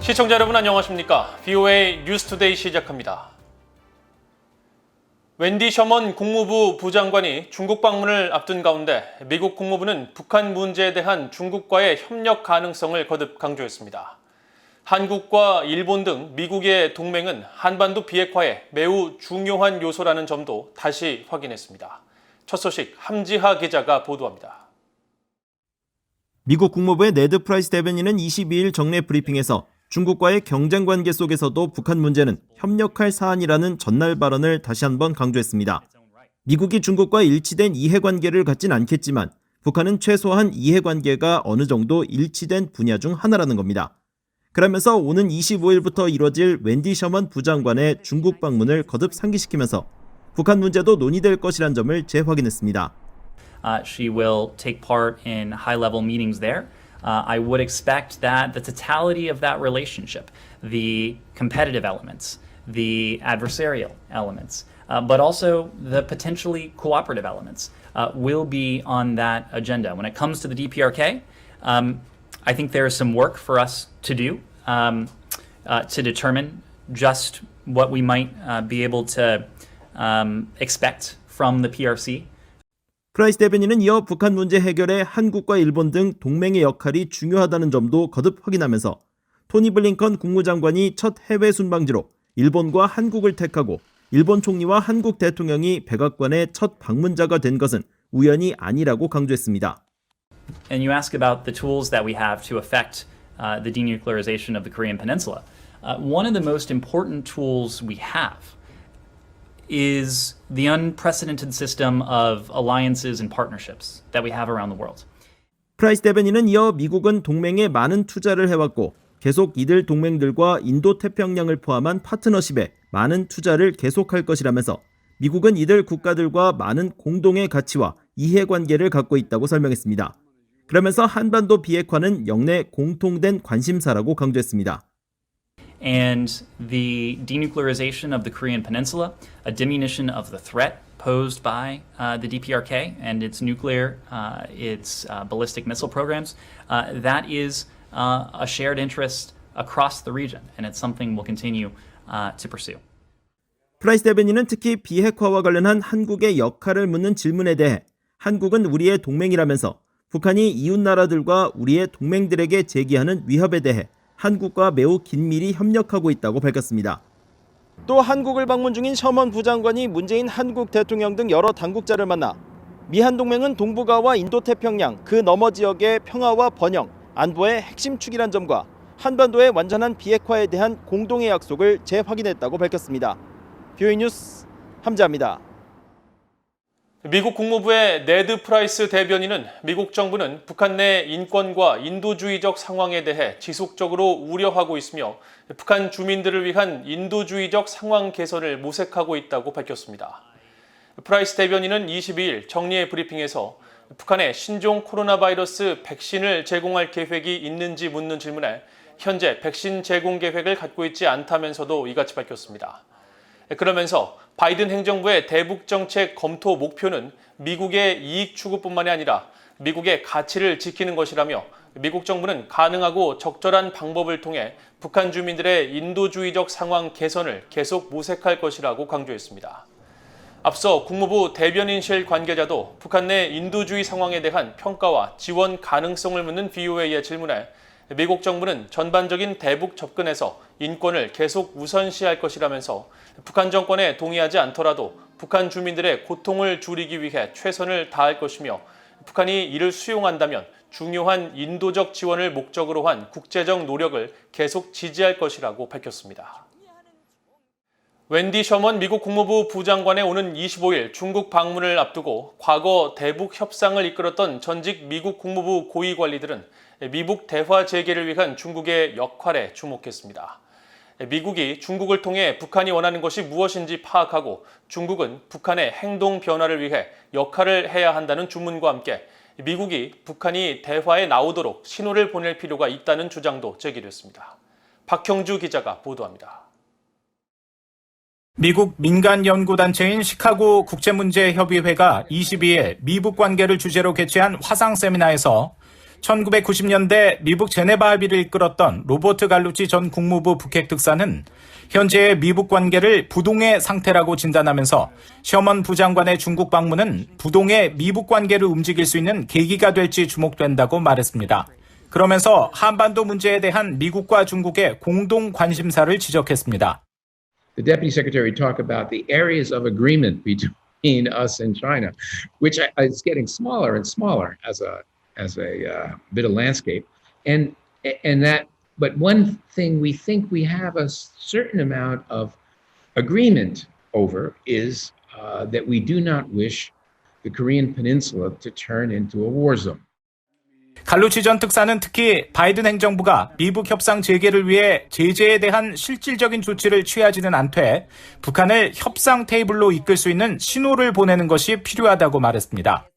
시청자 여러분 안녕하십니까? VOA 뉴스투데이 시작합니다. 웬디 셔먼 국무부 부장관이 중국 방문을 앞둔 가운데 미국 국무부는 북한 문제에 대한 중국과의 협력 가능성을 거듭 강조했습니다. 한국과 일본 등 미국의 동맹은 한반도 비핵화에 매우 중요한 요소라는 점도 다시 확인했습니다. 첫 소식 함지하 기자가 보도합니다. 미국 국무부의 네드 프라이스 대변인은 22일 정례 브리핑에서 중국과의 경쟁 관계 속에서도 북한 문제는 협력할 사안이라는 전날 발언을 다시 한번 강조했습니다. 미국이 중국과 일치된 이해관계를 갖진 않겠지만 북한은 최소한 이해관계가 어느 정도 일치된 분야 중 하나라는 겁니다. 그러면서 오는 25일부터 이뤄질 웬디 셔먼 부장관의 중국 방문을 거듭 상기시키면서 북한 문제도 논의될 것이란 점을 재확인했습니다. She will take part in high-level meetings there. I would expect that the totality of that relationship, the competitive elements, the adversarial elements, but also the potentially cooperative elements, will be on that agenda. When it comes to the DPRK, I think there is some work for us to do to determine just what we might be able to expect from the PRC. 프라이스 대변인은 이어 북한 문제 해결에 한국과 일본 등 동맹의 역할이 중요하다는 점도 거듭 확인하면서 토니 블링컨 국무장관이 첫 해외 순방지로 일본과 한국을 택하고 일본 총리와 한국 대통령이 백악관의 첫 방문자가 된 것은 우연이 아니라고 강조했습니다. And you ask about the tools that we have to affect the denuclearization of the Korean Peninsula. One of the most important tools we have is the unprecedented system of alliances and partnerships that we have around the world. 프라이스 대변인은 이어 미국은 동맹에 많은 투자를 해왔고 계속 이들 동맹들과 인도태평양을 포함한 파트너십에 많은 투자를 계속할 것이라면서 미국은 이들 국가들과 많은 공동의 가치와 이해관계를 갖고 있다고 설명했습니다. 그러면서 한반도 비핵화는 영내 공통된 관심사라고 강조했습니다. And the denuclearization of the Korean Peninsula, a diminution of the threat posed by the DPRK and its nuclear, its ballistic missile programs, that is a shared interest across the region, and it's something we'll continue to pursue. 프라이스 대변인은 특히 비핵화와 관련한 한국의 역할을 묻는 질문에 대해 한국은 우리의 동맹이라면서 북한이 이웃 나라들과 우리의 동맹들에게 제기하는 위협에 대해 한국과 매우 긴밀히 협력하고 있다고 밝혔습니다. 또 한국을 방문 중인 셔먼 부장관이 문재인 한국 대통령 등 여러 당국자를 만나 미한 동맹은 동북아와 인도태평양 그 너머 지역의 평화와 번영, 안보의 핵심 축이란 점과 한반도의 완전한 비핵화에 대한 공동의 약속을 재확인했다고 밝혔습니다. VOA 뉴스 함지하입니다. 미국 국무부의 네드 프라이스 대변인은 미국 정부는 북한 내 인권과 인도주의적 상황에 대해 지속적으로 우려하고 있으며 북한 주민들을 위한 인도주의적 상황 개선을 모색하고 있다고 밝혔습니다. 프라이스 대변인은 22일 정례 브리핑에서 북한에 신종 코로나 바이러스 백신을 제공할 계획이 있는지 묻는 질문에 현재 백신 제공 계획을 갖고 있지 않다면서도 이같이 밝혔습니다. 그러면서 바이든 행정부의 대북 정책 검토 목표는 미국의 이익 추구뿐만이 아니라 미국의 가치를 지키는 것이라며 미국 정부는 가능하고 적절한 방법을 통해 북한 주민들의 인도주의적 상황 개선을 계속 모색할 것이라고 강조했습니다. 앞서 국무부 대변인실 관계자도 북한 내 인도주의 상황에 대한 평가와 지원 가능성을 묻는 VOA의 질문에 미국 정부는 전반적인 대북 접근에서 인권을 계속 우선시할 것이라면서 북한 정권에 동의하지 않더라도 북한 주민들의 고통을 줄이기 위해 최선을 다할 것이며 북한이 이를 수용한다면 중요한 인도적 지원을 목적으로 한 국제적 노력을 계속 지지할 것이라고 밝혔습니다. 웬디 셔먼 미국 국무부 부장관의 오는 25일 중국 방문을 앞두고 과거 대북 협상을 이끌었던 전직 미국 국무부 고위 관리들은 미북 대화 재개를 위한 중국의 역할에 주목했습니다. 미국이 중국을 통해 북한이 원하는 것이 무엇인지 파악하고 중국은 북한의 행동 변화를 위해 역할을 해야 한다는 주문과 함께 미국이 북한이 대화에 나오도록 신호를 보낼 필요가 있다는 주장도 제기됐습니다. 박형주 기자가 보도합니다. 미국 민간연구단체인 시카고 국제문제협의회가 22일 미북 관계를 주제로 개최한 화상 세미나에서 1990년대 미국 제네바 합의를 이끌었던 로버트 갈루치 전 국무부 북핵 특사는 현재의 미북 관계를 부동의 상태라고 진단하면서 셔먼 부장관의 중국 방문은 부동의 미북 관계를 움직일 수 있는 계기가 될지 주목된다고 말했습니다. 그러면서 한반도 문제에 대한 미국과 중국의 공동 관심사를 지적했습니다. The Deputy Secretary talked about the areas of agreement between us and China, which is getting smaller and smaller as a bit of landscape, and that. But one thing we think we have a certain amount of agreement over is that we do not wish the Korean Peninsula to turn into a war zone. 갈루치 전 특사는 특히 바이든 행정부가 미북 협상 재개를 위해 제재에 대한 실질적인 조치를 취하지는 않되 북한을 협상 테이블로 이끌 수 있는 신호를 보내는 것이 필요하다고 말했습니다.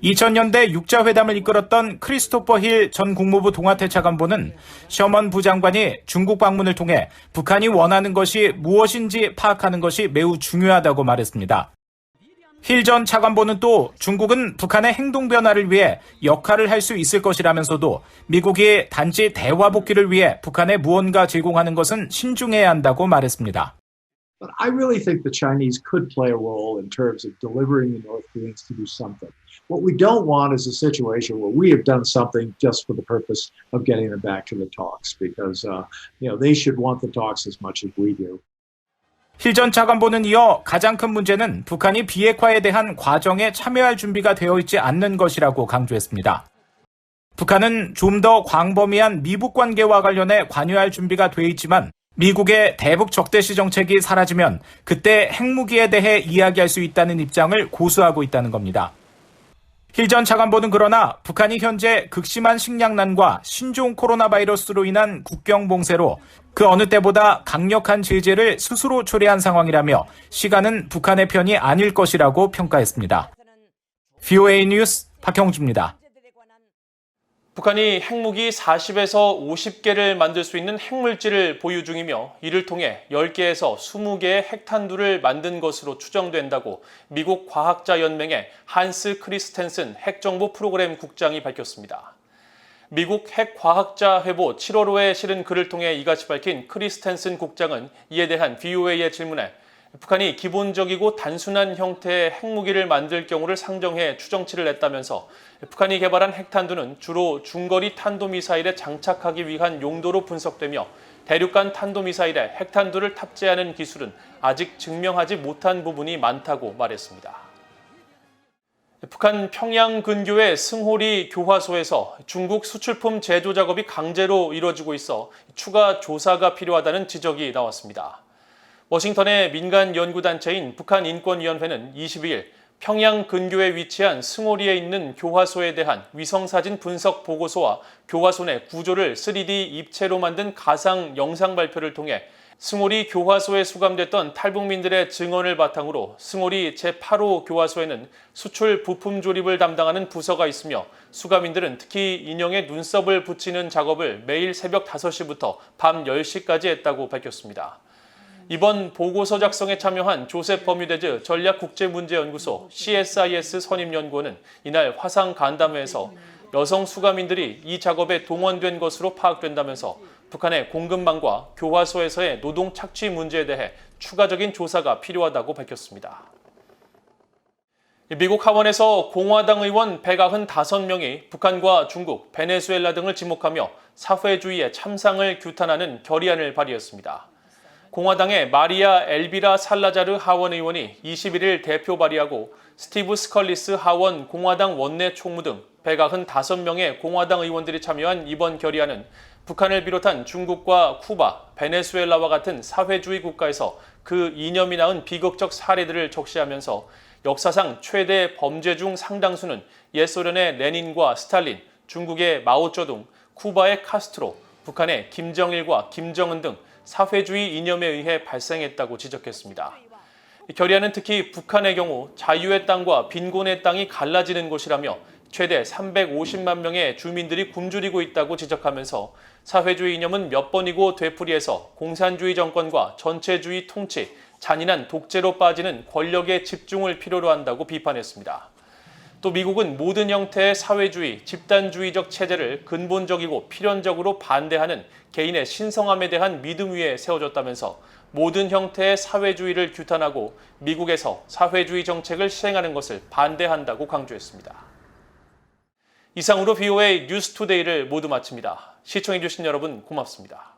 2000년대 육자회담을 이끌었던 크리스토퍼 힐 전 국무부 동아태차관보는 셔먼 부장관이 중국 방문을 통해 북한이 원하는 것이 무엇인지 파악하는 것이 매우 중요하다고 말했습니다. 힐 전 차관보는 또 중국은 북한의 행동 변화를 위해 역할을 할 수 있을 것이라면서도 미국이 단지 대화 복귀를 위해 북한에 무언가 제공하는 것은 신중해야 한다고 말했습니다. But I really think the Chinese could play a role in terms of delivering the North Koreans to do something. What we don't want is a situation where we have done something just for the purpose of getting them back to the talks, because they should want the talks as much as we do. 힐 전 차관보는 이어 가장 큰 문제는 북한이 비핵화에 대한 과정에 참여할 준비가 되어 있지 않는 것이라고 강조했습니다. 북한은 좀 더 광범위한 미북 관계와 관련해 관여할 준비가 돼 있지만 미국의 대북 적대시 정책이 사라지면 그때 핵무기에 대해 이야기할 수 있다는 입장을 고수하고 있다는 겁니다. 힐 전 차관보는 그러나 북한이 현재 극심한 식량난과 신종 코로나 바이러스로 인한 국경 봉쇄로 그 어느 때보다 강력한 제재를 스스로 초래한 상황이라며 시간은 북한의 편이 아닐 것이라고 평가했습니다. VOA 뉴스 박형주입니다. 북한이 핵무기 40에서 50개를 만들 수 있는 핵물질을 보유 중이며 이를 통해 10개에서 20개의 핵탄두를 만든 것으로 추정된다고 미국 과학자연맹의 한스 크리스텐슨 핵정보 프로그램 국장이 밝혔습니다. 미국 핵과학자회보 7월호에 실은 글을 통해 이같이 밝힌 크리스텐슨 국장은 이에 대한 VOA의 질문에 북한이 기본적이고 단순한 형태의 핵무기를 만들 경우를 상정해 추정치를 냈다면서 북한이 개발한 핵탄두는 주로 중거리 탄도미사일에 장착하기 위한 용도로 분석되며 대륙간 탄도미사일에 핵탄두를 탑재하는 기술은 아직 증명하지 못한 부분이 많다고 말했습니다. 북한 평양 근교의 승호리 교화소에서 중국 수출품 제조 작업이 강제로 이루어지고 있어 추가 조사가 필요하다는 지적이 나왔습니다. 워싱턴의 민간 연구단체인 북한인권위원회는 22일 평양 근교에 위치한 승호리에 있는 교화소에 대한 위성사진 분석 보고서와 교화소 내 구조를 3D 입체로 만든 가상 영상 발표를 통해 승호리 교화소에 수감됐던 탈북민들의 증언을 바탕으로 승호리 제8호 교화소에는 수출 부품 조립을 담당하는 부서가 있으며 수감인들은 특히 인형에 눈썹을 붙이는 작업을 매일 새벽 5시부터 밤 10시까지 했다고 밝혔습니다. 이번 보고서 작성에 참여한 조셉 버뮤데즈 전략국제문제연구소 CSIS 선임연구원은 이날 화상 간담회에서 여성 수감인들이 이 작업에 동원된 것으로 파악된다면서 북한의 공급망과 교화소에서의 노동 착취 문제에 대해 추가적인 조사가 필요하다고 밝혔습니다. 미국 하원에서 공화당 의원 195명이 북한과 중국, 베네수엘라 등을 지목하며 사회주의의 참상을 규탄하는 결의안을 발의했습니다. 공화당의 마리아 엘비라 살라자르 하원 의원이 21일 대표 발의하고 스티브 스컬리스 하원 공화당 원내 총무 등 195명의 공화당 의원들이 참여한 이번 결의안은 북한을 비롯한 중국과 쿠바, 베네수엘라와 같은 사회주의 국가에서 그 이념이 낳은 비극적 사례들을 적시하면서 역사상 최대 범죄 중 상당수는 옛 소련의 레닌과 스탈린, 중국의 마오쩌둥, 쿠바의 카스트로, 북한의 김정일과 김정은 등 사회주의 이념에 의해 발생했다고 지적했습니다. 결의안은 특히 북한의 경우 자유의 땅과 빈곤의 땅이 갈라지는 곳이라며 최대 350만 명의 주민들이 굶주리고 있다고 지적하면서 사회주의 이념은 몇 번이고 되풀이해서 공산주의 정권과 전체주의 통치, 잔인한 독재로 빠지는 권력의 집중을 필요로 한다고 비판했습니다. 또 미국은 모든 형태의 사회주의, 집단주의적 체제를 근본적이고 필연적으로 반대하는 개인의 신성함에 대한 믿음 위에 세워졌다면서 모든 형태의 사회주의를 규탄하고 미국에서 사회주의 정책을 시행하는 것을 반대한다고 강조했습니다. 이상으로 VOA 뉴스투데이를 모두 마칩니다. 시청해주신 여러분 고맙습니다.